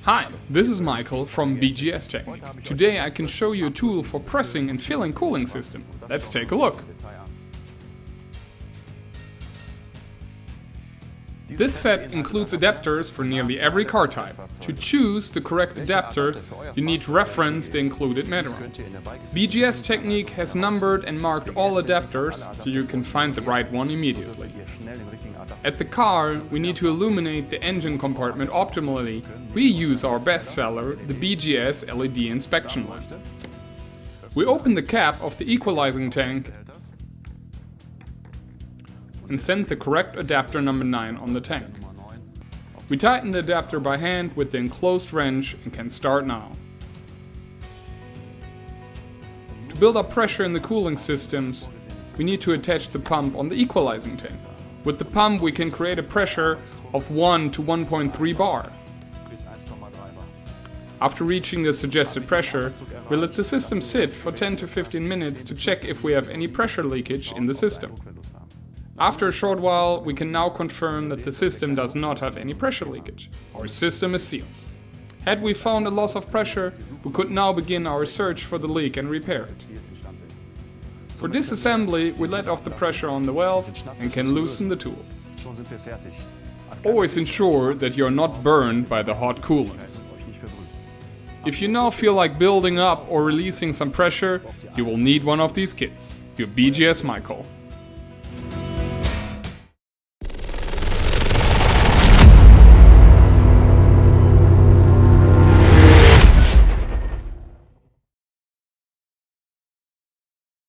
Hi, this is Michael from BGS Technique. Today I can show you a tool for pressing and filling cooling system. Let's take a look. This set includes adapters for nearly every car type. To choose the correct adapter, you need to reference the included measurement. BGS Technique has numbered and marked all adapters so you can find the right one immediately. At the car, we need to illuminate the engine compartment optimally. We use our best seller, the BGS LED inspection lamp. We open the cap of the equalizing tank and send the correct adapter number 9 on the tank. We tighten the adapter by hand with the enclosed wrench and can start now. To build up pressure in the cooling systems, we need to attach the pump on the equalizing tank. With the pump we can create a pressure of 1 to 1.3 bar. After reaching the suggested pressure, we let the system sit for 10 to 15 minutes to check if we have any pressure leakage in the system. After a short while, we can now confirm that the system does not have any pressure leakage. Our system is sealed. Had we found a loss of pressure, we could now begin our search for the leak and repair it. For disassembly, we let off the pressure on the valve and can loosen the tool. Always ensure that you are not burned by the hot coolants. If you now feel like building up or releasing some pressure, you will need one of these kits. Your BGS Michael.